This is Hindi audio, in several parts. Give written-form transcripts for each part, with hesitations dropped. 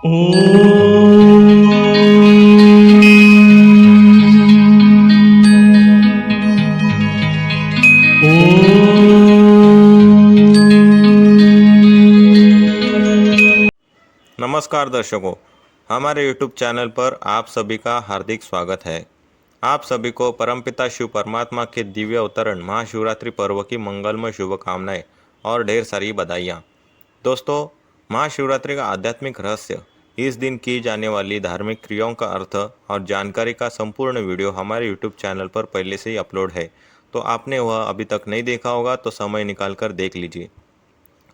नमस्कार दर्शकों, हमारे YouTube चैनल पर आप सभी का हार्दिक स्वागत है। आप सभी को परमपिता शिव परमात्मा के दिव्य अवतरण महाशिवरात्रि पर्व की मंगलमय शुभकामनाएं और ढेर सारी बधाइयाँ। दोस्तों, महाशिवरात्रि का आध्यात्मिक रहस्य, इस दिन की जाने वाली धार्मिक क्रियाओं का अर्थ और जानकारी का संपूर्ण वीडियो हमारे YouTube चैनल पर पहले से ही अपलोड है, तो आपने वह अभी तक नहीं देखा होगा तो समय निकाल कर देख लीजिए।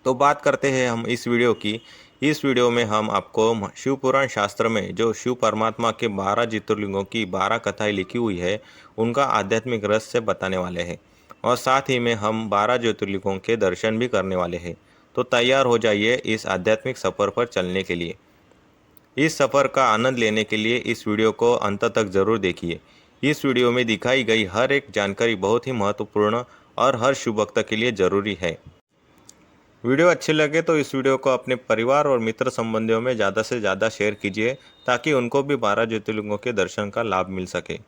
तो बात करते हैं हम इस वीडियो की। इस वीडियो में हम आपको शिव पुराण शास्त्र में जो शिव परमात्मा के 12 ज्योतिर्लिंगों की 12 कथाएं लिखी हुई है, उनका आध्यात्मिक रहस्य बताने वाले हैं और साथ ही में हम 12 ज्योतिर्लिंगों के दर्शन भी करने वाले हैं। तो तैयार हो जाइए इस आध्यात्मिक सफ़र पर चलने के लिए। इस सफ़र का आनंद लेने के लिए इस वीडियो को अंत तक ज़रूर देखिए। इस वीडियो में दिखाई गई हर एक जानकारी बहुत ही महत्वपूर्ण और हर शिव भक्त के लिए ज़रूरी है। वीडियो अच्छी लगे तो इस वीडियो को अपने परिवार और मित्र संबंधियों में ज़्यादा से ज़्यादा शेयर कीजिए, ताकि उनको भी 12 ज्योतिर्लिंगों के दर्शन का लाभ मिल सके।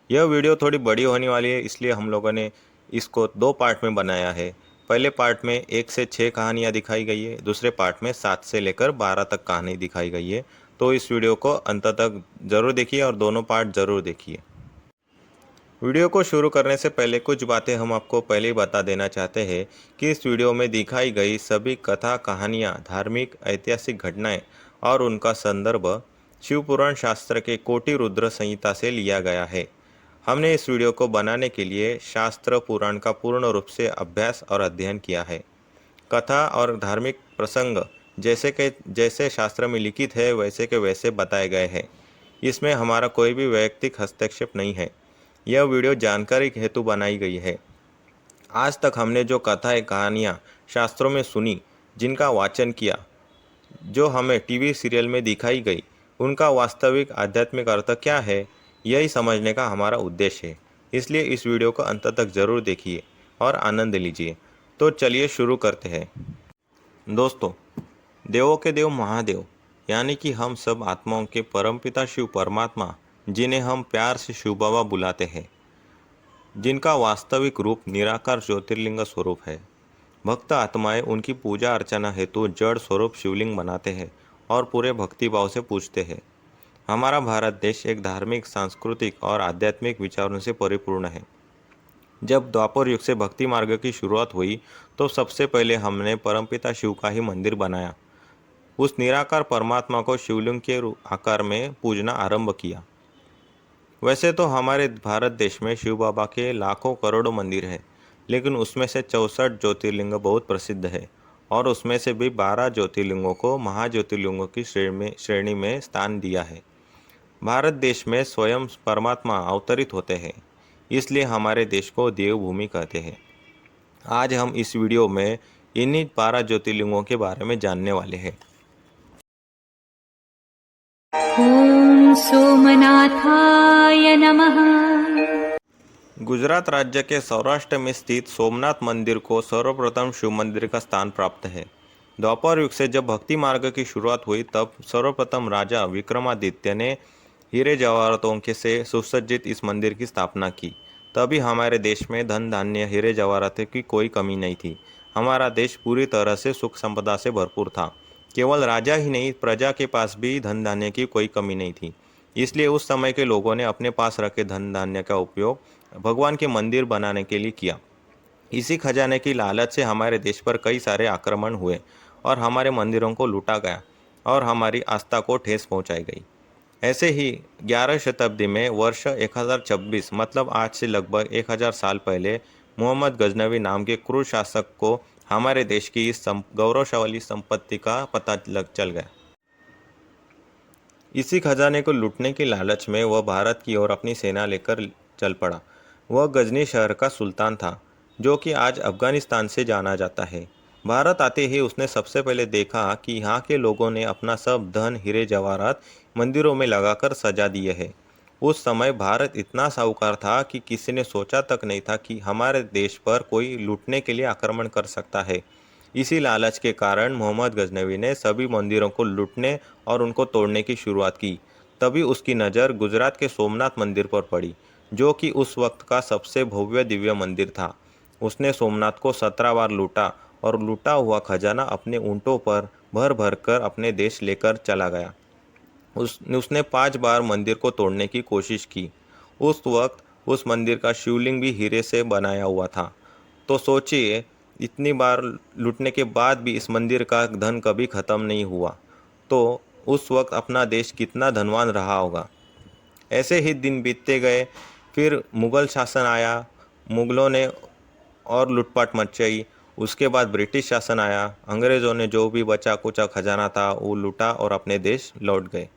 यह वीडियो थोड़ी बड़ी होने वाली है, इसलिए हम लोगों ने इसको 2 पार्ट में बनाया है। पहले पार्ट में 1 से 6 कहानियाँ दिखाई गई है, दूसरे पार्ट में 7 से लेकर 12 तक कहानी दिखाई गई है। तो इस वीडियो को अंत तक ज़रूर देखिए और दोनों पार्ट ज़रूर देखिए। वीडियो को शुरू करने से पहले कुछ बातें हम आपको पहले ही बता देना चाहते हैं कि इस वीडियो में दिखाई गई सभी कथा कहानियाँ, धार्मिक ऐतिहासिक घटनाएं और उनका संदर्भ शिव पुराण शास्त्र के कोटि रुद्र संहिता से लिया गया है। हमने इस वीडियो को बनाने के लिए शास्त्र पुराण का पूर्ण रूप से अभ्यास और अध्ययन किया है। कथा और धार्मिक प्रसंग जैसे शास्त्र में लिखित है वैसे के वैसे बताए गए हैं। इसमें हमारा कोई भी वैयक्तिक हस्तक्षेप नहीं है। यह वीडियो जानकारी हेतु बनाई गई है। आज तक हमने जो कथाएं कहानियाँ शास्त्रों में सुनी, जिनका वाचन किया, जो हमें टीवी सीरियल में दिखाई गई, उनका वास्तविक आध्यात्मिक अर्थ क्या है, यही समझने का हमारा उद्देश्य है। इसलिए इस वीडियो को अंत तक ज़रूर देखिए और आनंद लीजिए। तो चलिए शुरू करते हैं। दोस्तों, देवों के देव महादेव यानी कि हम सब आत्माओं के परमपिता शिव परमात्मा, जिन्हें हम प्यार से शिव बाबा बुलाते हैं, जिनका वास्तविक रूप निराकार ज्योतिर्लिंग स्वरूप है। भक्त आत्माएं उनकी पूजा अर्चना हेतु जड़ स्वरूप शिवलिंग बनाते हैं और पूरे भक्तिभाव से पूजते हैं। हमारा भारत देश एक धार्मिक, सांस्कृतिक और आध्यात्मिक विचारों से परिपूर्ण है। जब द्वापर युग से भक्ति मार्ग की शुरुआत हुई, तो सबसे पहले हमने परमपिता शिव का ही मंदिर बनाया। उस निराकार परमात्मा को शिवलिंग के आकार में पूजना आरंभ किया। वैसे तो हमारे भारत देश में शिव बाबा के लाखों करोड़ों मंदिर हैं, लेकिन उसमें से 64 ज्योतिर्लिंग बहुत प्रसिद्ध है और उसमें से भी 12 ज्योतिर्लिंगों को महाज्योतिर्लिंगों की श्रेणी में स्थान दिया है। भारत देश में स्वयं परमात्मा अवतरित होते हैं, इसलिए हमारे देश को देवभूमि कहते हैं। आज हम इस वीडियो में इन्हीं 12 ज्योतिर्लिंगों के बारे में जानने वाले हैं। ॐ सोमनाथाय नमः। गुजरात राज्य के सौराष्ट्र में स्थित सोमनाथ मंदिर को सर्वप्रथम शिव मंदिर का स्थान प्राप्त है। द्वापर युग से जब भक्ति मार्ग की शुरुआत हुई, तब सर्वप्रथम राजा विक्रमादित्य ने हीरे जवाहरातों के से सुसज्जित इस मंदिर की स्थापना की। तभी हमारे देश में धन धान्य, हीरे जवाहरात की कोई कमी नहीं थी। हमारा देश पूरी तरह से सुख संपदा से भरपूर था। केवल राजा ही नहीं, प्रजा के पास भी धन धान्य की कोई कमी नहीं थी। इसलिए उस समय के लोगों ने अपने पास रखे धन धान्य का उपयोग भगवान के मंदिर बनाने के लिए किया। इसी खजाने की लालच से हमारे देश पर कई सारे आक्रमण हुए और हमारे मंदिरों को लूटा गया और हमारी आस्था को ठेस पहुंचाई गई। ऐसे ही 11 शताब्दी में वर्ष 1026 मतलब आज से लगभग 1000 साल पहले मोहम्मद गजनवी नाम के क्रूर शासक को हमारे देश की इस गौरवशाली संपत्ति का पता चल गया। इसी खजाने को लूटने की लालच में वह भारत की ओर अपनी सेना लेकर चल पड़ा। वह गजनी शहर का सुल्तान था, जो कि आज अफगानिस्तान से जाना जाता है। भारत आते ही उसने सबसे पहले देखा कि यहाँ के लोगों ने अपना सब धन, हीरे जवाहरात मंदिरों में लगाकर सजा दिए हैं। उस समय भारत इतना साहूकार था कि किसी ने सोचा तक नहीं था कि हमारे देश पर कोई लूटने के लिए आक्रमण कर सकता है। इसी लालच के कारण मोहम्मद गजनवी ने सभी मंदिरों को लूटने और उनको तोड़ने की शुरुआत की। तभी उसकी नज़र गुजरात के सोमनाथ मंदिर पर पड़ी, जो कि उस वक्त का सबसे भव्य दिव्य मंदिर था। उसने सोमनाथ को 17 बार लूटा और लूटा हुआ खजाना अपने ऊँटों पर भर भर कर अपने देश लेकर चला गया। उसने 5 बार मंदिर को तोड़ने की कोशिश की। उस वक्त उस मंदिर का शिवलिंग भी हीरे से बनाया हुआ था। तो सोचिए, इतनी बार लूटने के बाद भी इस मंदिर का धन कभी ख़त्म नहीं हुआ, तो उस वक्त अपना देश कितना धनवान रहा होगा। ऐसे ही दिन बीतते गए। फिर मुग़ल शासन आया, मुग़लों ने और लूटपाट मचाई। उसके बाद ब्रिटिश शासन आया, अंग्रेज़ों ने जो भी बचा कुचा खजाना था वो लूटा और अपने देश लौट गए।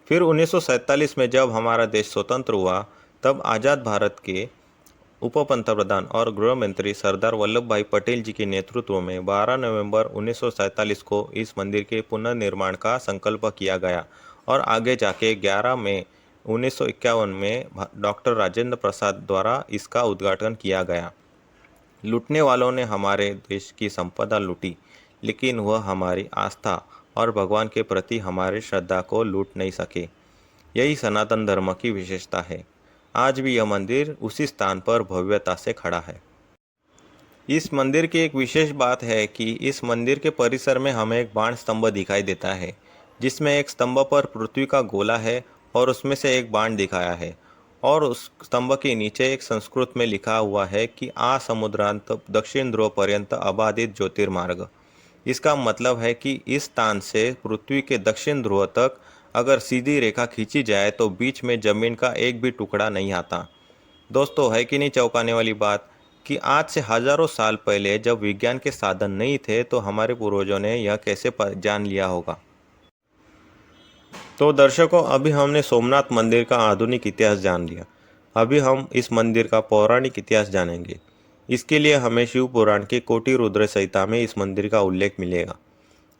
फिर 1947 में जब हमारा देश स्वतंत्र हुआ, तब आज़ाद भारत के उप पंतप्रधान और गृह मंत्री सरदार वल्लभ भाई पटेल जी के नेतृत्व में 12 नवंबर 1947 को इस मंदिर के पुनर्निर्माण का संकल्प किया गया और आगे जाके 11 मई 1951 में डॉक्टर राजेंद्र प्रसाद द्वारा इसका उद्घाटन किया गया। लूटने वालों ने हमारे देश की संपदा लूटी, लेकिन वह हमारी आस्था और भगवान के प्रति हमारी श्रद्धा को लूट नहीं सके। यही सनातन धर्म की विशेषता है। आज भी यह मंदिर उसी स्थान पर भव्यता से खड़ा है। इस मंदिर की एक विशेष बात है कि इस मंदिर के परिसर में हमें एक बाण स्तंभ दिखाई देता है, जिसमें एक स्तंभ पर पृथ्वी का गोला है और उसमें से एक बाण दिखाया है, और उस स्तंभ के नीचे एक संस्कृत में लिखा हुआ है कि आ समुद्रांत दक्षिण ध्रुव पर्यंत अबाधित ज्योतिर्मार्ग। इसका मतलब है कि इस स्थान से पृथ्वी के दक्षिण ध्रुव तक अगर सीधी रेखा खींची जाए तो बीच में जमीन का एक भी टुकड़ा नहीं आता। दोस्तों, है कि नहीं चौंकाने वाली बात कि आज से हजारों साल पहले जब विज्ञान के साधन नहीं थे तो हमारे पूर्वजों ने यह कैसे जान लिया होगा। तो दर्शकों, अभी हमने सोमनाथ मंदिर का आधुनिक इतिहास जान लिया। अभी हम इस मंदिर का पौराणिक इतिहास जानेंगे। इसके लिए हमें शिव पुराण के कोटि रुद्र संहिता में इस मंदिर का उल्लेख मिलेगा।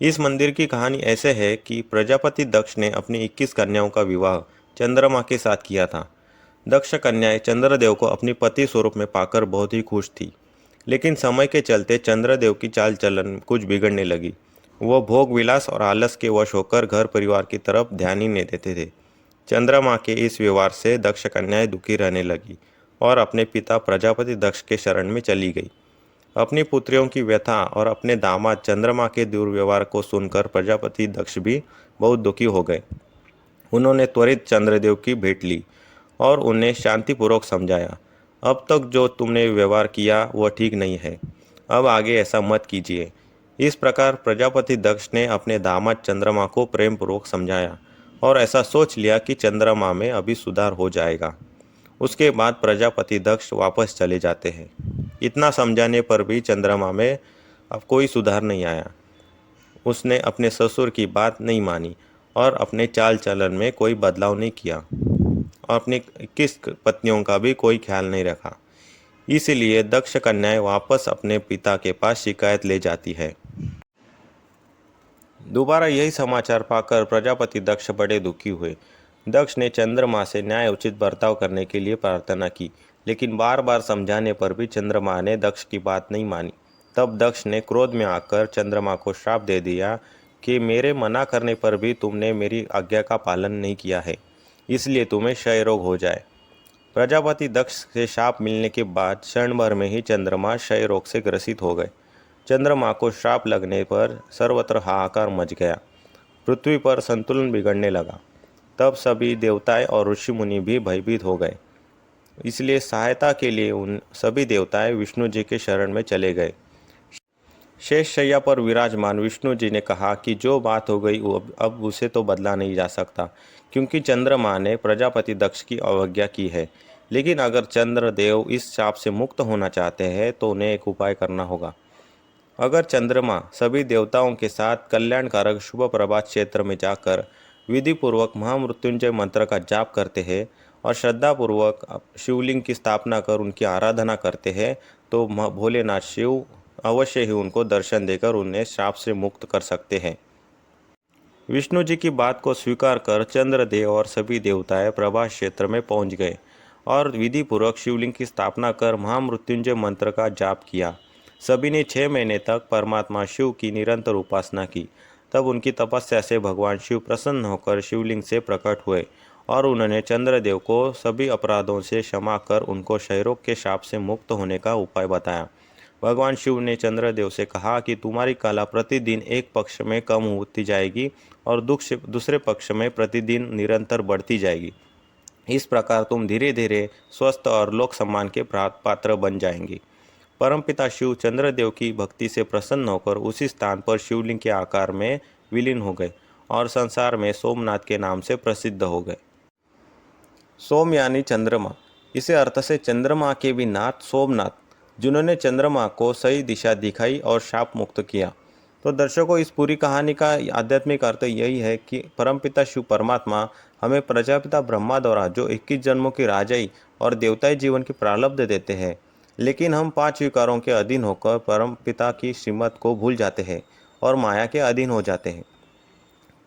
इस मंदिर की कहानी ऐसे है कि प्रजापति दक्ष ने अपनी 21 कन्याओं का विवाह चंद्रमा के साथ किया था। दक्ष कन्याएं चंद्रदेव को अपनी पति स्वरूप में पाकर बहुत ही खुश थी, लेकिन समय के चलते चंद्रदेव की चाल चलन कुछ बिगड़ने लगी। वह भोग विलास और आलस के वश होकर घर परिवार की तरफ ध्यान ही नहीं देते थे। चंद्रमा के इस व्यवहार से दक्ष कन्याएं दुखी रहने लगी और अपने पिता प्रजापति दक्ष के शरण में चली गई। अपनी पुत्रियों की व्यथा और अपने दामाद चंद्रमा के दुर्व्यवहार को सुनकर प्रजापति दक्ष भी बहुत दुखी हो गए। उन्होंने त्वरित चंद्रदेव की भेंट ली और उन्हें शांतिपूर्वक समझाया, अब तक जो तुमने व्यवहार किया वह ठीक नहीं है, अब आगे ऐसा मत कीजिए। इस प्रकार प्रजापति दक्ष ने अपने दामाद चंद्रमा को प्रेम पूर्वक समझाया और ऐसा सोच लिया कि चंद्रमा में अभी सुधार हो जाएगा। उसके बाद प्रजापति दक्ष वापस चले जाते हैं। इतना समझाने पर भी चंद्रमा में अब कोई सुधार नहीं आया। उसने अपने ससुर की बात नहीं मानी और अपने चाल चलन में कोई बदलाव नहीं किया और अपनी 21 पत्नियों का भी कोई ख्याल नहीं रखा। इसीलिए दक्ष कन्याएं वापस अपने पिता के पास शिकायत ले जाती है। दोबारा यही समाचार पाकर प्रजापति दक्ष बड़े दुखी हुए। दक्ष ने चंद्रमा से न्याय उचित बर्ताव करने के लिए प्रार्थना की, लेकिन बार बार समझाने पर भी चंद्रमा ने दक्ष की बात नहीं मानी। तब दक्ष ने क्रोध में आकर चंद्रमा को श्राप दे दिया कि मेरे मना करने पर भी तुमने मेरी आज्ञा का पालन नहीं किया है, इसलिए तुम्हें क्षय रोग हो जाए। प्रजापति दक्ष से शाप मिलने के बाद क्षण भर में ही चंद्रमा क्षय रोग से ग्रसित हो गए। चंद्रमा को श्राप लगने पर सर्वत्र हाहाकार मच गया। पृथ्वी पर संतुलन बिगड़ने लगा। तब सभी देवताएं और ऋषि मुनि भी भयभीत हो गए। इसलिए सहायता के लिए उन सभी देवताएं विष्णु जी के शरण में चले गए। शेष शैया पर विराजमान विष्णु जी ने कहा कि जो बात हो गई अब उसे तो बदला नहीं जा सकता, क्योंकि चंद्रमा ने प्रजापति दक्ष की अवज्ञा की है। लेकिन अगर चंद्रदेव इस शाप से मुक्त होना चाहते हैं तो उन्हें एक उपाय करना होगा। अगर चंद्रमा सभी देवताओं के साथ कल्याणकारक शुभ प्रभात क्षेत्र में जाकर विधिपूर्वक महामृत्युंजय मंत्र का जाप करते हैं और श्रद्धापूर्वक शिवलिंग की स्थापना कर उनकी आराधना करते हैं, तो भोलेनाथ शिव अवश्य ही उनको दर्शन देकर उन्हें श्राप से मुक्त कर सकते हैं। विष्णु जी की बात को स्वीकार कर चंद्रदेव और सभी देवताएं प्रभास क्षेत्र में पहुंच गए और विधिपूर्वक शिवलिंग की स्थापना कर महामृत्युंजय मंत्र का जाप किया। सभी ने 6 महीने तक परमात्मा शिव की निरंतर उपासना की। तब उनकी तपस्या से भगवान शिव प्रसन्न होकर शिवलिंग से प्रकट हुए और उन्होंने चंद्रदेव को सभी अपराधों से क्षमा कर उनको क्षयरोग के शाप से मुक्त होने का उपाय बताया। भगवान शिव ने चंद्रदेव से कहा कि तुम्हारी कला प्रतिदिन एक पक्ष में कम होती जाएगी और दूसरे पक्ष में प्रतिदिन निरंतर बढ़ती जाएगी। इस प्रकार तुम धीरे धीरे स्वस्थ और लोक सम्मान के पात्र बन जाएंगे। परमपिता शिव चंद्रदेव की भक्ति से प्रसन्न होकर उसी स्थान पर शिवलिंग के आकार में विलीन हो गए और संसार में सोमनाथ के नाम से प्रसिद्ध हो गए। सोम यानी चंद्रमा, इसे अर्थ से चंद्रमा के भी नाथ सोमनाथ, जिन्होंने चंद्रमा को सही दिशा दिखाई और शाप मुक्त किया। तो दर्शकों, इस पूरी कहानी का आध्यात्मिक अर्थ यही है कि परमपिता शिव परमात्मा हमें प्रजापिता ब्रह्मा द्वारा जो 21 जन्मों की राजाई और देवताई जीवन की प्रारब्ध देते हैं, लेकिन हम 5 विकारों के अधीन होकर परमपिता की श्रीमत को भूल जाते हैं और माया के अधीन हो जाते हैं।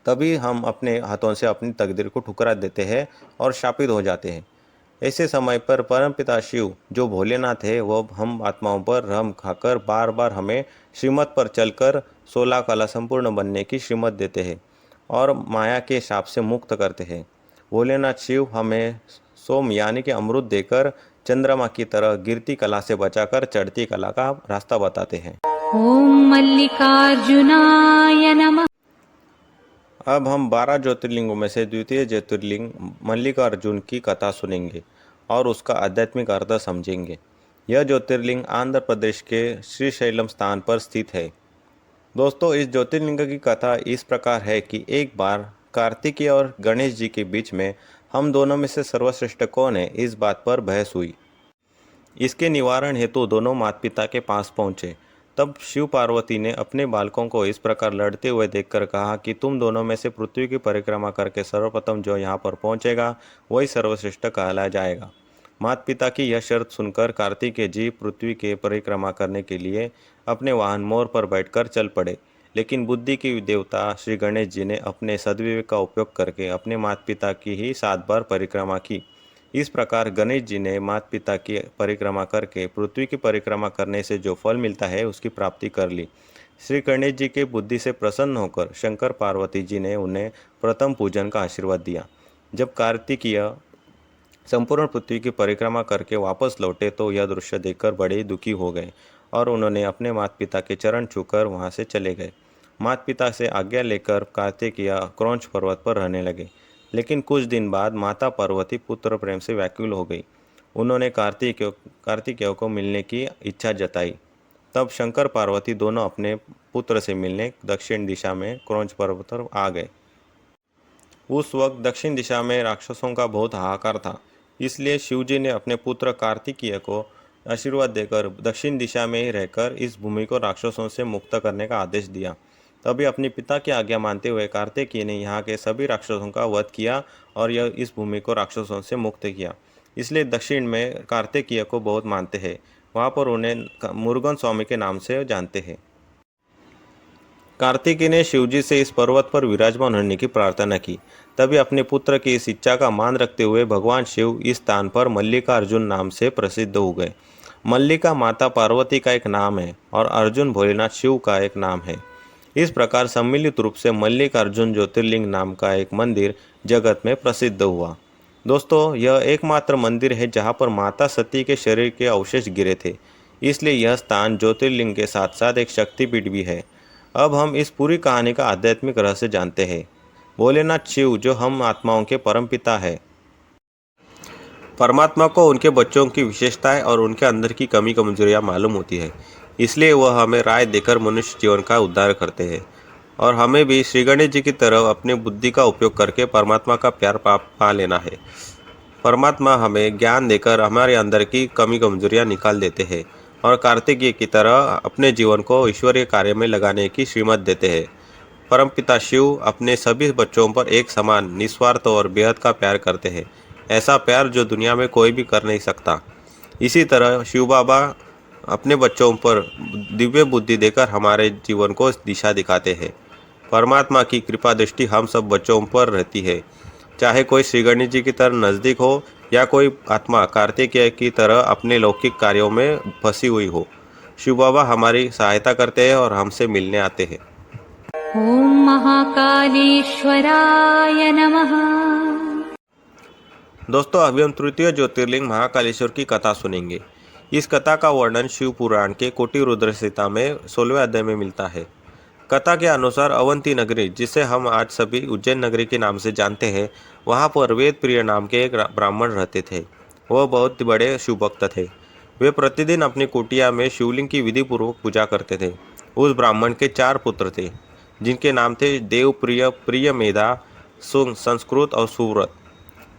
तभी हम अपने हाथों से अपनी तकदीर को ठुकरा देते हैं और शापित हो जाते हैं। ऐसे समय पर परमपिता शिव जो भोलेनाथ है, वह हम आत्माओं पर रहम खाकर बार बार हमें श्रीमत पर चलकर 16 कला संपूर्ण बनने की श्रीमत देते हैं और माया के शाप से मुक्त करते हैं। भोलेनाथ शिव हमें सोम यानी कि अमृत देकर चंद्रमा की तरह गिरती कला से बचाकर चढ़ती कला का रास्ता बताते हैं। ॐ मल्लिकार्जुनाय नमः। अब हम 12 ज्योतिर्लिंगों में से द्वितीय ज्योतिर्लिंग मल्लिकार्जुन की कथा सुनेंगे और उसका आध्यात्मिक अर्थ समझेंगे। यह ज्योतिर्लिंग आंध्र प्रदेश के श्रीशैलम स्थान पर स्थित है। दोस्तों, इस ज्योतिर्लिंग की कथा इस प्रकार है कि एक बार कार्तिकेय और गणेश जी के बीच में हम दोनों में से सर्वश्रेष्ठ कौन है, इस बात पर बहस हुई। इसके निवारण हेतु दोनों माता पिता के पास पहुँचे। तब शिव पार्वती ने अपने बालकों को इस प्रकार लड़ते हुए देखकर कहा कि तुम दोनों में से पृथ्वी की परिक्रमा करके सर्वप्रथम जो यहाँ पर पहुँचेगा वही सर्वश्रेष्ठ कहलाया जाएगा। माता पिता की यह शर्त सुनकर कार्तिकेय जी पृथ्वी के परिक्रमा करने के लिए अपने वाहन मोर पर बैठकर चल पड़े, लेकिन बुद्धि की देवता श्री गणेश जी ने अपने सद्विवेक का उपयोग करके अपने माता पिता की ही 7 बार परिक्रमा की। इस प्रकार गणेश जी ने माता पिता की परिक्रमा करके पृथ्वी की परिक्रमा करने से जो फल मिलता है उसकी प्राप्ति कर ली। श्री गणेश जी के बुद्धि से प्रसन्न होकर शंकर पार्वती जी ने उन्हें प्रथम पूजन का आशीर्वाद दिया। जब कार्तिकेय संपूर्ण पृथ्वी की परिक्रमा करके वापस लौटे तो यह दृश्य देखकर बड़े दुखी हो गए और उन्होंने अपने माता पिता के चरण छूकर वहाँ से चले गए। माता पिता से आज्ञा लेकर कार्तिकेय क्रौंच पर्वत पर रहने लगे, लेकिन कुछ दिन बाद माता पार्वती पुत्र प्रेम से व्याकुल हो गई। उन्होंने कार्तिकेय को मिलने की इच्छा जताई। तब शंकर पार्वती दोनों अपने पुत्र से मिलने दक्षिण दिशा में क्रौंच पर्वत पर आ गए। उस वक्त दक्षिण दिशा में राक्षसों का बहुत हाहाकार था, इसलिए शिवजी ने अपने पुत्र कार्तिकेय को आशीर्वाद देकर दक्षिण दिशा में ही रहकर इस भूमि को राक्षसों से मुक्त करने का आदेश दिया। तभी अपने पिता की आज्ञा मानते हुए कार्तिकेय ने यहाँ के सभी राक्षसों का वध किया और यह इस भूमि को राक्षसों से मुक्त किया। इसलिए दक्षिण में कार्तिकेय को बहुत मानते हैं, वहाँ पर उन्हें मुरुगन स्वामी के नाम से जानते हैं। कार्तिकेय ने शिवजी से इस पर्वत पर विराजमान होने की प्रार्थना की। तभी अपने पुत्र की इस इच्छा का मान रखते हुए भगवान शिव इस स्थान पर मल्लिकार्जुन नाम से प्रसिद्ध हो गए। मल्लिका माता पार्वती का एक नाम है और अर्जुन भोलेनाथ शिव का एक नाम है। इस प्रकार सम्मिलित रूप से मल्लिकार्जुन ज्योतिर्लिंग नाम का एक मंदिर जगत में प्रसिद्ध हुआ। दोस्तों, यह एकमात्र मंदिर है जहाँ पर माता सती के शरीर के अवशेष गिरे थे, इसलिए यह स्थान ज्योतिर्लिंग के साथ साथ एक शक्तिपीठ भी है। अब हम इस पूरी कहानी का आध्यात्मिक रहस्य जानते हैं। भोलेनाथ शिव जो हम आत्माओं के परमपिता है, परमात्मा को उनके बच्चों की विशेषताएं और उनके अंदर की कमी कमजोरियां मालूम होती है, इसलिए वह हमें राय देकर मनुष्य जीवन का उद्धार करते हैं। और हमें भी श्री गणेश जी की तरह अपनी बुद्धि का उपयोग करके परमात्मा का प्यार पा लेना है। परमात्मा हमें ज्ञान देकर हमारे अंदर की कमी कमजोरियां निकाल देते हैं और कार्तिकेय की तरह अपने जीवन को ईश्वरीय कार्य में लगाने की श्रीमत देते हैं। परमपिता शिव अपने सभी बच्चों पर एक समान, निस्वार्थ और बेहद का प्यार करते हैं, ऐसा प्यार जो दुनिया में कोई भी कर नहीं सकता। इसी तरह शिव बाबा अपने बच्चों पर दिव्य बुद्धि देकर हमारे जीवन को दिशा दिखाते हैं। परमात्मा की कृपा दृष्टि हम सब बच्चों पर रहती है, चाहे कोई श्री गणेश जी की तरह नज़दीक हो या कोई आत्मा कार्तिकेय की तरह अपने लौकिक कार्यों में फंसी हुई हो। शिव बाबा हमारी सहायता करते हैं और हमसे मिलने आते हैं। ॐ महाकालेश्वराय नमः। दोस्तों, अभी हम तृतीय ज्योतिर्लिंग महाकालेश्वर की कथा सुनेंगे। इस कथा का वर्णन शिव पुराण के कोटि रुद्र संहिता में 16वें अध्याय में मिलता है। कथा के अनुसार अवंती नगरी, जिसे हम आज सभी उज्जैन नगरी के नाम से जानते हैं, वहाँ पर वेद प्रिय नाम के एक ब्राह्मण रहते थे। वह बहुत बड़े शिव भक्त थे। वे प्रतिदिन अपनी कुटिया में शिवलिंग की विधि पूर्वक पूजा करते थे। उस ब्राह्मण के 4 पुत्र थे, जिनके नाम थे देवप्रिय, प्रियमेधा, संस्कृत और सुव्रत।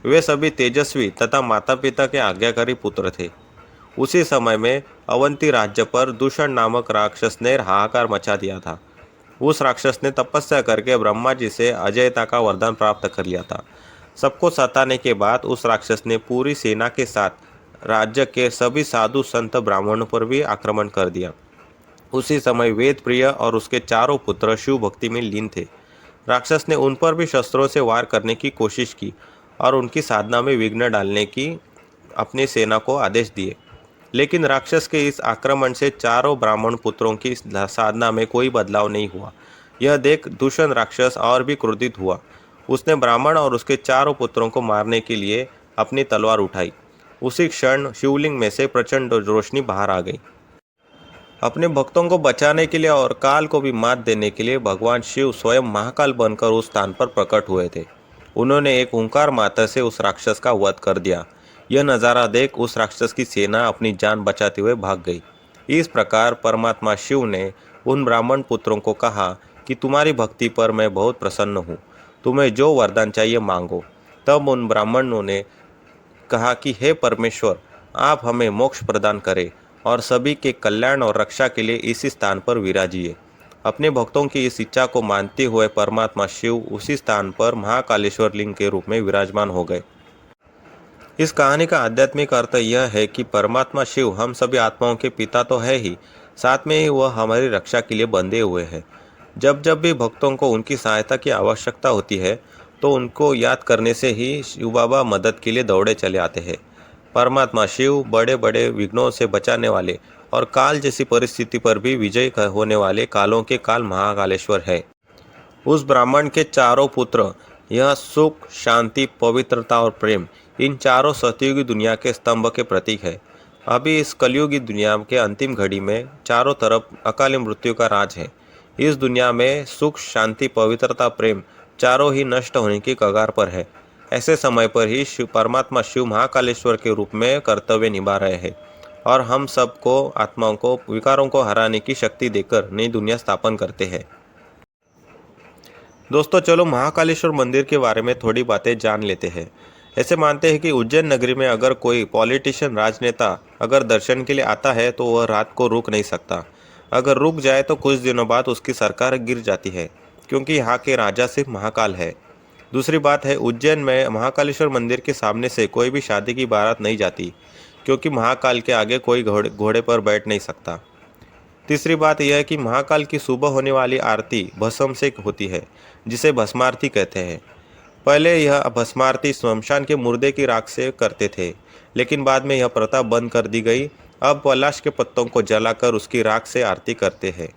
वे सभी तेजस्वी तथा माता पिता के आज्ञाकारी पुत्र थे। उसी समय में अवंती राज्य पर दूषण नामक राक्षस ने हाहाकार मचा दिया था। उस राक्षस ने तपस्या करके ब्रह्मा जी से अजयता का वरदान प्राप्त कर लिया था। सबको सताने के बाद उस राक्षस ने पूरी सेना के साथ राज्य के सभी साधु संत ब्राह्मणों पर भी आक्रमण कर दिया। उसी समय वेद प्रिय और उसके 4 पुत्र शिव भक्ति में लीन थे। राक्षस ने उन पर भी शस्त्रों से वार करने की कोशिश की और उनकी साधना में विघ्न डालने की अपनी सेना को आदेश दिए। लेकिन राक्षस के इस आक्रमण से 4 ब्राह्मण पुत्रों की साधना में कोई बदलाव नहीं हुआ। यह देख दूषण राक्षस और भी क्रोधित हुआ। उसने ब्राह्मण और उसके 4 पुत्रों को मारने के लिए अपनी तलवार उठाई। उसी क्षण शिवलिंग में से प्रचंड रोशनी बाहर आ गई। अपने भक्तों को बचाने के लिए और काल को भी मात देने के लिए भगवान शिव स्वयं महाकाल बनकर उस स्थान पर प्रकट हुए थे। उन्होंने एक ओंकार मात्र से उस राक्षस का वध कर दिया। यह नज़ारा देख उस राक्षस की सेना अपनी जान बचाते हुए भाग गई। इस प्रकार परमात्मा शिव ने उन ब्राह्मण पुत्रों को कहा कि तुम्हारी भक्ति पर मैं बहुत प्रसन्न हूँ, तुम्हें जो वरदान चाहिए मांगो। तब उन ब्राह्मणों ने कहा कि हे परमेश्वर, आप हमें मोक्ष प्रदान करें और सभी के कल्याण और रक्षा के लिए इसी स्थान पर विराजिए। अपने भक्तों की इस इच्छा को मानते हुए परमात्मा शिव उसी स्थान पर महाकालेश्वर लिंग के रूप में विराजमान हो गए। इस कहानी का आध्यात्मिक अर्थ यह है कि परमात्मा शिव हम सभी आत्माओं के पिता तो है ही, साथ में ही वह हमारी रक्षा के लिए बंधे हुए हैं। जब जब भी भक्तों को उनकी सहायता की आवश्यकता होती है तो उनको याद करने से ही शिव बाबा मदद के लिए दौड़े चले आते हैं। परमात्मा शिव बड़े बड़े विघ्नों से बचाने वाले और काल जैसी परिस्थिति पर भी विजय होने वाले कालों के काल महाकालेश्वर है। उस ब्राह्मण के 4 पुत्र, यह सुख, शांति, पवित्रता और प्रेम, इन 4 सतयुगी दुनिया के स्तंभ के प्रतीक है। अभी इस कलयुगी दुनिया के अंतिम घड़ी में चारों तरफ अकाली मृत्यु का राज है। इस दुनिया में सुख, शांति, पवित्रता, प्रेम चारों ही नष्ट होने की कगार पर है। ऐसे समय पर ही परमात्मा शिव महाकालेश्वर के रूप में कर्तव्य निभा रहे हैं और हम सबको आत्माओं को विकारों को हराने की शक्ति देकर नई दुनिया स्थापन करते हैं। दोस्तों, चलो महाकालेश्वर मंदिर के बारे में थोड़ी बातें जान लेते हैं। ऐसे मानते हैं कि उज्जैन नगरी में अगर कोई पॉलिटिशियन, राजनेता अगर दर्शन के लिए आता है तो वह रात को रुक नहीं सकता। अगर रुक जाए तो कुछ दिनों बाद उसकी सरकार गिर जाती है, क्योंकि यहाँ के राजा सिर्फ महाकाल है। दूसरी बात है, उज्जैन में महाकालेश्वर मंदिर के सामने से कोई भी शादी की बारात नहीं जाती, क्योंकि महाकाल के आगे कोई घोड़े पर बैठ नहीं सकता। तीसरी बात यह है कि महाकाल की सुबह होने वाली आरती भस्म से होती है, जिसे भस्मारती कहते हैं। पहले यह भस्मारती श्मशान के मुर्दे की राख से करते थे, लेकिन बाद में यह प्रथा बंद कर दी गई। अब पलाश के पत्तों को जलाकर उसकी राख से आरती करते हैं।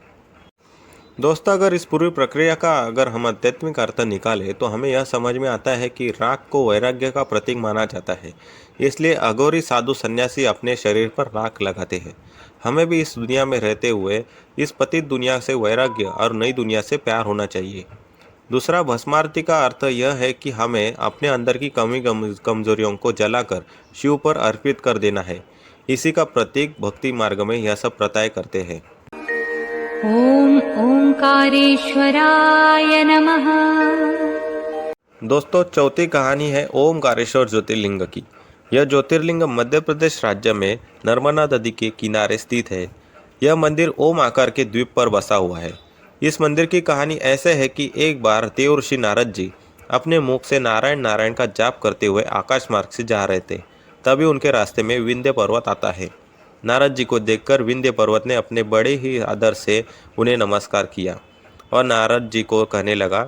दोस्तों, अगर इस पूरी प्रक्रिया का अगर हम आध्यात्मिक अर्थ निकालें तो हमें यह समझ में आता है कि राख को वैराग्य का प्रतीक माना जाता है। इसलिए अघोरी साधु सन्यासी अपने शरीर पर राख लगाते हैं। हमें भी इस दुनिया में रहते हुए इस पतित दुनिया से वैराग्य और नई दुनिया से प्यार होना चाहिए। दूसरा, भस्मारती का अर्थ यह है कि हमें अपने अंदर की कमी कमजोरियों को जलाकर शिव पर अर्पित कर देना है। इसी का प्रतीक भक्ति मार्ग में यह सब प्रथाएं करते हैं। ॐ ओंकारेश्वराय नमः। दोस्तों, चौथी कहानी है ओमकारेश्वर ज्योतिर्लिंग की। यह ज्योतिर्लिंग मध्य प्रदेश राज्य में नर्मदा नदी के किनारे स्थित है। यह मंदिर ओम आकार के द्वीप पर बसा हुआ है। इस मंदिर की कहानी ऐसे है कि एक बार देवर्षि नारद जी अपने मुख से नारायण नारायण का जाप करते हुए आकाश मार्ग से जा रहे थे। तभी उनके रास्ते में विंध्य पर्वत आता है। नारद जी को देखकर विंध्य पर्वत ने अपने बड़े ही आदर से उन्हें नमस्कार किया और नारद जी को कहने लगा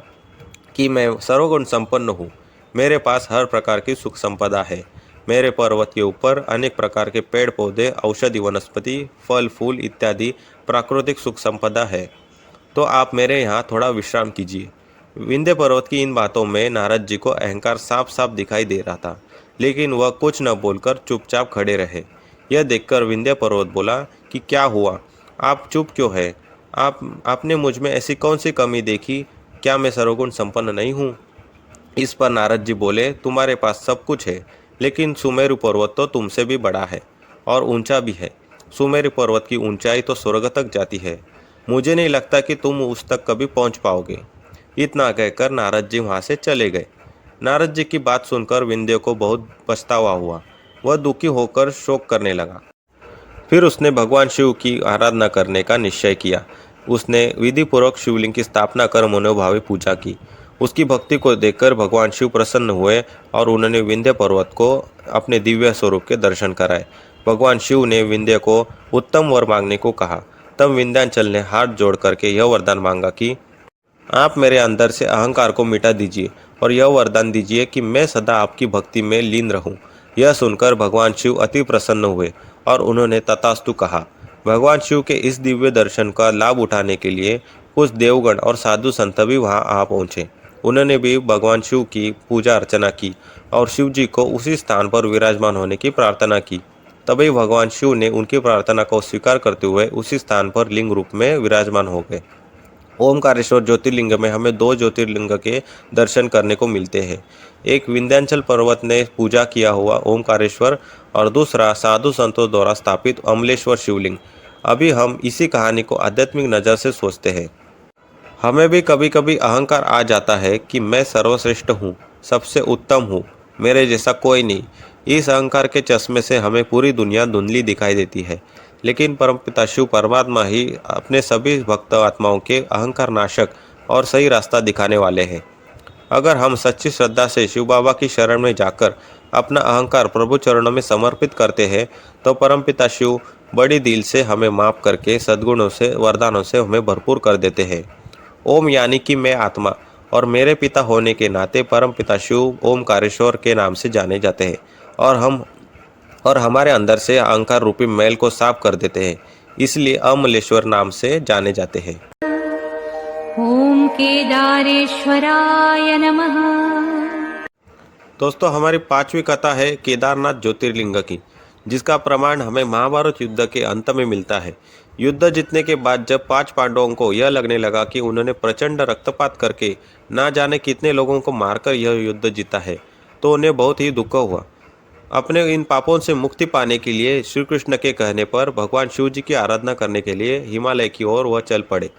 कि मैं सर्वगुण संपन्न हूँ, मेरे पास हर प्रकार की सुख संपदा है, मेरे पर्वत के ऊपर अनेक प्रकार के पेड़ पौधे, औषधि वनस्पति, फल फूल इत्यादि प्राकृतिक सुख संपदा है। तो आप मेरे यहाँ थोड़ा विश्राम कीजिए। विंध्य पर्वत की इन बातों में नारद जी को अहंकार साफ साफ दिखाई दे रहा था, लेकिन वह कुछ न बोलकर चुपचाप खड़े रहे। यह देखकर विंध्य पर्वत बोला कि क्या हुआ, आप चुप क्यों है? आपने मुझ में ऐसी कौन सी कमी देखी? क्या मैं सर्वगुण संपन्न नहीं हूँ? इस पर नारद जी बोले, तुम्हारे पास सब कुछ है, लेकिन सुमेरु पर्वत तो तुमसे भी बड़ा है और ऊंचा भी है। सुमेरु पर्वत की ऊंचाई तो स्वर्ग तक जाती है। मुझे नहीं लगता कि तुम उस तक कभी पहुंच पाओगे। इतना कहकर नारद जी वहां से चले गए। नारद जी की बात सुनकर विंध्य को बहुत पछतावा हुआ। वह दुखी होकर शोक करने लगा। फिर उसने भगवान शिव की आराधना करने का निश्चय किया। उसने विधिपूर्वक शिवलिंग की स्थापना कर मनोभावे पूजा की। उसकी भक्ति को देखकर भगवान शिव प्रसन्न हुए और उन्होंने विंध्य पर्वत को अपने दिव्य स्वरूप के दर्शन कराए। भगवान शिव ने विंध्य को उत्तम वर मांगने को कहा। तब विंध्याचल ने हाथ जोड़ करके यह वरदान मांगा कि आप मेरे अंदर से अहंकार को मिटा दीजिए और यह वरदान दीजिए कि मैं सदा आपकी भक्ति में लीन रहूं। यह सुनकर भगवान शिव अति प्रसन्न हुए और उन्होंने तथास्तु कहा। भगवान शिव के इस दिव्य दर्शन का लाभ उठाने के लिए कुछ देवगण और साधु संत भी वहां आ पहुंचे। उन्होंने भी भगवान शिव की पूजा अर्चना की और शिव जी को उसी स्थान पर विराजमान होने की प्रार्थना की। तभी भगवान शिव ने उनकी प्रार्थना को स्वीकार करते हुए उसी स्थान पर लिंग रूप में विराजमान हो गए। ओमकारेश्वर ज्योतिर्लिंग में हमें दो ज्योतिर्लिंग के दर्शन करने को मिलते हैं। एक विंध्याचल पर्वत ने पूजा किया हुआ ओमकारेश्वर और दूसरा साधु संतों द्वारा स्थापित अमलेश्वर शिवलिंग। अभी हम इसी कहानी को आध्यात्मिक नज़र से सोचते हैं। हमें भी कभी कभी अहंकार आ जाता है कि मैं सर्वश्रेष्ठ हूँ, सबसे उत्तम हूँ, मेरे जैसा कोई नहीं। इस अहंकार के चश्मे से हमें पूरी दुनिया धुंधली दिखाई देती है, लेकिन परमपिता शिव परमात्मा ही अपने सभी भक्त आत्माओं के अहंकार नाशक और सही रास्ता दिखाने वाले हैं। अगर हम सच्ची श्रद्धा से शिव बाबा की शरण में जाकर अपना अहंकार प्रभु चरणों में समर्पित करते हैं तो परमपिता शिव बड़ी दिल से हमें माफ करके सद्गुणों से वरदानों से हमें भरपूर कर देते हैं। ओम यानी कि मैं आत्मा और मेरे पिता होने के नाते परमपिता शिव ओमकारेश्वर के नाम से जाने जाते हैं और हमारे अंदर से अहंकार रूपी मैल को साफ कर देते हैं, इसलिए अमलेश्वर नाम से जाने जाते हैं। ॐ केदारेश्वराय नमः। दोस्तों, हमारी पांचवी कथा है केदारनाथ ज्योतिर्लिंग की, जिसका प्रमाण हमें महाभारत युद्ध के अंत में मिलता है। युद्ध जीतने के बाद जब 5 पांडवों को यह लगने लगा कि उन्होंने प्रचंड रक्तपात करके ना जाने कितने लोगों को मारकर यह युद्ध जीता है, तो उन्हें बहुत ही दुख हुआ। अपने इन पापों से मुक्ति पाने के लिए श्री कृष्ण के कहने पर भगवान शिव जी की आराधना करने के लिए हिमालय की ओर वह चल पड़े।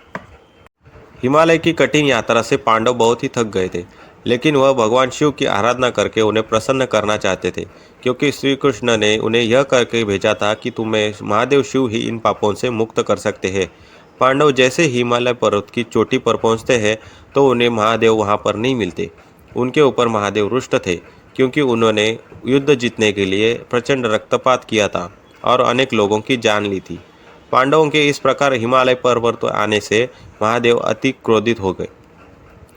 हिमालय की कठिन यात्रा से पांडव बहुत ही थक गए थे, लेकिन वह भगवान शिव की आराधना करके उन्हें प्रसन्न करना चाहते थे, क्योंकि श्री कृष्ण ने उन्हें यह करके भेजा था कि तुम्हें महादेव शिव ही इन पापों से मुक्त कर सकते हैं। पांडव जैसे हिमालय पर्वत की चोटी पर पहुंचते हैं तो उन्हें महादेव वहां पर नहीं मिलते। उनके ऊपर महादेव रुष्ट थे, क्योंकि उन्होंने युद्ध जीतने के लिए प्रचंड रक्तपात किया था और अनेक लोगों की जान ली थी। पांडवों के इस प्रकार हिमालय पर्वत आने से महादेव अति क्रोधित हो गए।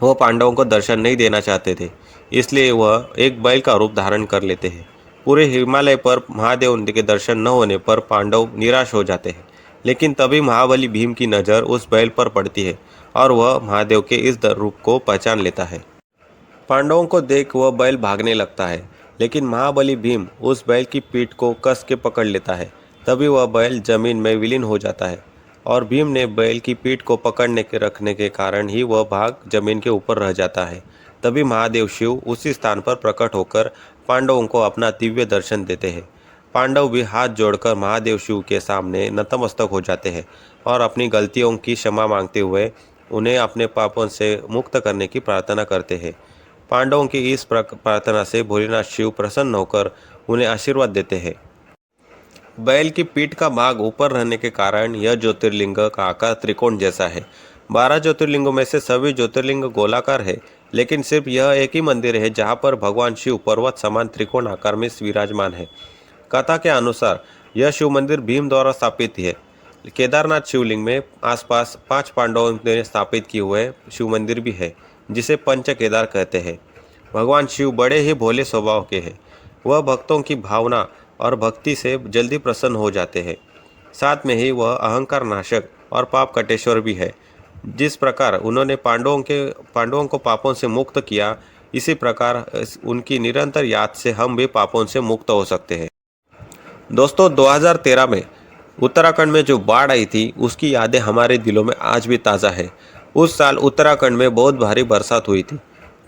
वह पांडवों को दर्शन नहीं देना चाहते थे, इसलिए वह एक बैल का रूप धारण कर लेते हैं। पूरे हिमालय पर महादेव के दर्शन न होने पर पांडव निराश हो जाते हैं, लेकिन तभी महाबली भीम की नज़र उस बैल पर पड़ती है और वह महादेव के इस रूप को पहचान लेता है। पांडवों को देख वह बैल भागने लगता है, लेकिन महाबली भीम उस बैल की पीठ को कस के पकड़ लेता है। तभी वह बैल जमीन में विलीन हो जाता है और भीम ने बैल की पीठ को पकड़ने के रखने के कारण ही वह भाग जमीन के ऊपर रह जाता है। तभी महादेव शिव उसी स्थान पर प्रकट होकर पांडवों को अपना दिव्य दर्शन देते हैं। पांडव भी हाथ जोड़कर महादेव शिव के सामने नतमस्तक हो जाते हैं और अपनी गलतियों की क्षमा मांगते हुए उन्हें अपने पापों से मुक्त करने की प्रार्थना करते हैं। पांडवों की इस प्रार्थना से भोलेनाथ शिव प्रसन्न होकर उन्हें आशीर्वाद देते हैं। बैल की पीठ का भाग ऊपर रहने के कारण यह ज्योतिर्लिंग का आकार त्रिकोण जैसा है। 12 ज्योतिर्लिंगों में से सभी ज्योतिर्लिंग गोलाकार है, लेकिन सिर्फ यह एक ही मंदिर है जहाँ पर भगवान शिव पर्वत समान त्रिकोण आकार में विराजमान है। कथा के अनुसार यह शिव मंदिर भीम द्वारा स्थापित है। केदारनाथ शिवलिंग में आसपास 5 पांडवों ने स्थापित किए हुए शिव मंदिर भी है, जिसे पंच केदार कहते हैं। भगवान शिव बड़े ही भोले स्वभाव के हैं। वह भक्तों की भावना और भक्ति से जल्दी प्रसन्न हो जाते हैं। साथ में ही वह अहंकार नाशक और पाप कटेश्वर भी है। जिस प्रकार उन्होंने पांडवों को पापों से मुक्त किया, इसी प्रकार उनकी निरंतर याद से हम भी पापों से मुक्त हो सकते हैं। दोस्तों, 2013 में उत्तराखंड में जो बाढ़ आई थी, उसकी यादें हमारे दिलों में आज भी ताज़ा है। उस साल उत्तराखंड में बहुत भारी बरसात हुई थी।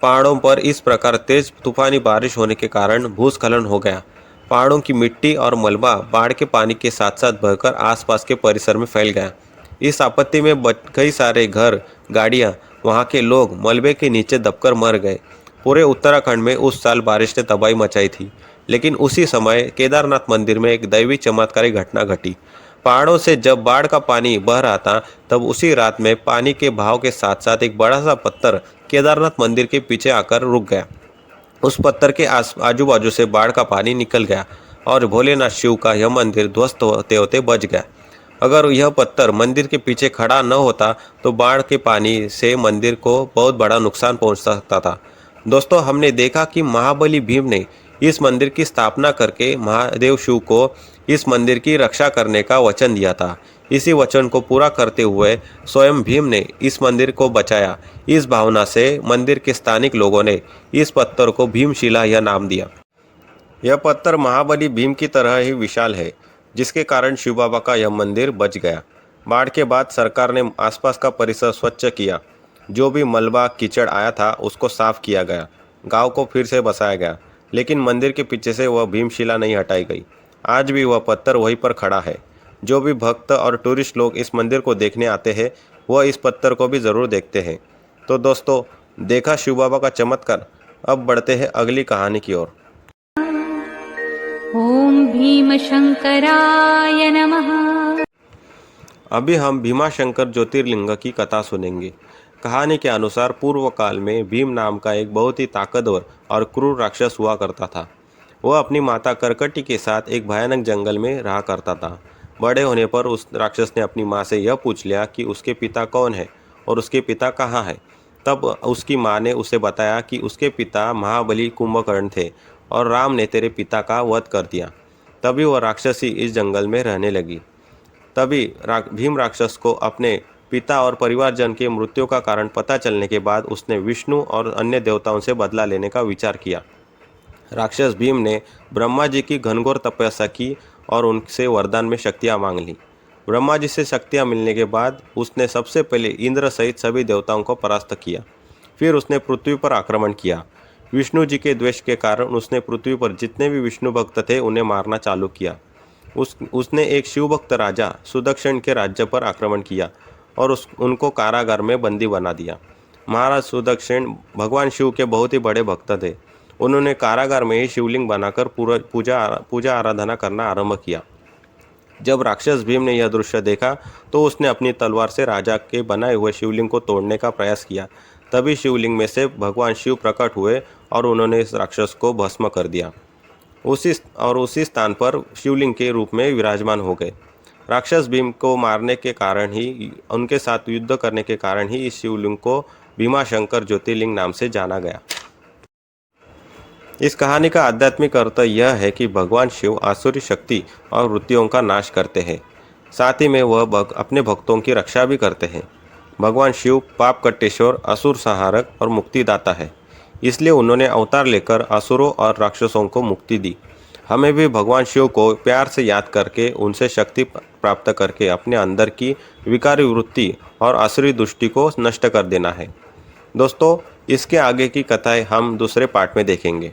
पहाड़ों पर इस प्रकार तेज तूफानी बारिश होने के कारण भूस्खलन हो गया। पहाड़ों की मिट्टी और मलबा बाढ़ के पानी के साथ साथ बहकर आसपास के परिसर में फैल गया। इस आपत्ति में कई सारे घर, गाड़ियां, वहां के लोग मलबे के नीचे दबकर मर गए। पूरे उत्तराखंड में उस साल बारिश ने तबाही मचाई थी। लेकिन उसी समय केदारनाथ मंदिर में एक दैवी चमत्कारी घटना घटी। पहाड़ों से जब बाढ़ का पानी बह रहा था, तब उसी रात में पानी के बहाव के साथ साथ एक बड़ा सा पत्थर केदारनाथ मंदिर के पीछे आकर रुक गया। उस पत्थर के आजू बाजू से बाढ़ का पानी निकल गया और भोलेनाथ शिव का यह मंदिर ध्वस्त होते होते बच गया। अगर यह पत्थर मंदिर के पीछे खड़ा न होता तो बाढ़ के पानी से मंदिर को बहुत बड़ा नुकसान पहुंच सकता था। दोस्तों, हमने देखा कि महाबली भीम ने इस मंदिर की स्थापना करके महादेव शिव को इस मंदिर की रक्षा करने का वचन दिया था। इसी वचन को पूरा करते हुए स्वयं भीम ने इस मंदिर को बचाया। इस भावना से मंदिर के स्थानिक लोगों ने इस पत्थर को भीमशिला यह नाम दिया। यह पत्थर महाबली भीम की तरह ही विशाल है, जिसके कारण शिव बाबा का यह मंदिर बच गया। बाढ़ के बाद सरकार ने आसपास का परिसर स्वच्छ किया। जो भी मलबा कीचड़ आया था उसको साफ किया गया। गांव को फिर से बसाया गया, लेकिन मंदिर के पीछे से वह भीमशिला नहीं हटाई गई। आज भी वह पत्थर वहीं पर खड़ा है। जो भी भक्त और टूरिस्ट लोग इस मंदिर को देखने आते हैं, वह इस पत्थर को भी ज़रूर देखते हैं। तो दोस्तों, देखा शिव बाबा का चमत्कार। अब बढ़ते हैं अगली कहानी की ओर। ॐ भीमशङ्कराय नमः। अभी हम भीमाशंकर ज्योतिर्लिंग की कथा सुनेंगे। कहानी के अनुसार पूर्व काल में भीम नाम का एक बहुत ही ताकतवर और क्रूर राक्षस हुआ करता था। वह अपनी माता करकटी के साथ एक भयानक जंगल में रहा करता था। बड़े होने पर उस राक्षस ने अपनी माँ से यह पूछ लिया कि उसके पिता कौन है और उसके पिता कहाँ है। तब उसकी माँ ने उसे बताया कि उसके पिता महाबली कुंभकर्ण थे और राम ने तेरे पिता का वध कर दिया। तभी वह राक्षसी इस जंगल में रहने लगी। तभी भीम राक्षस को अपने पिता और परिवारजन के मृत्यु का कारण पता चलने के बाद उसने विष्णु और अन्य देवताओं से बदला लेने का विचार किया। राक्षस भीम ने ब्रह्मा जी की घनघोर तपस्या की और उनसे वरदान में शक्तियाँ मांग ली। ब्रह्मा जी से शक्तियाँ मिलने के बाद उसने सबसे पहले इंद्र सहित सभी देवताओं को परास्त किया। फिर उसने पृथ्वी पर आक्रमण किया। विष्णु जी के द्वेष के कारण उसने पृथ्वी पर जितने भी विष्णु भक्त थे उन्हें मारना चालू किया। उसने एक शिवभक्त राजा सुदक्षिण के राज्य पर आक्रमण किया और उनको कारागार में बंदी बना दिया। महाराज सुदक्षिण भगवान शिव के बहुत ही बड़े भक्त थे। उन्होंने कारागार में ही शिवलिंग बनाकर पूजा आराधना करना आरंभ किया। जब राक्षस भीम ने यह दृश्य देखा तो उसने अपनी तलवार से राजा के बनाए हुए शिवलिंग को तोड़ने का प्रयास किया। तभी शिवलिंग में से भगवान शिव प्रकट हुए और उन्होंने इस राक्षस को भस्म कर दिया। उसी स्थान पर शिवलिंग के रूप में विराजमान हो गए। राक्षस भीम को मारने के कारण ही, उनके साथ युद्ध करने के कारण ही इस शिवलिंग को भीमाशंकर ज्योतिर्लिंग नाम से जाना गया। इस कहानी का आध्यात्मिक अर्थ यह है कि भगवान शिव आसुरी शक्ति और वृत्तियों का नाश करते हैं। साथ ही में वह अपने भक्तों की रक्षा भी करते हैं। भगवान शिव पाप कट्टेश्वर, असुर संहारक और मुक्तिदाता है। इसलिए उन्होंने अवतार लेकर असुरों और राक्षसों को मुक्ति दी। हमें भी भगवान शिव को प्यार से याद करके उनसे शक्ति प्राप्त करके अपने अंदर की विकारी वृत्ति और आसुरी दृष्टि को नष्ट कर देना है। दोस्तों, इसके आगे की कथाएं हम दूसरे पार्ट में देखेंगे।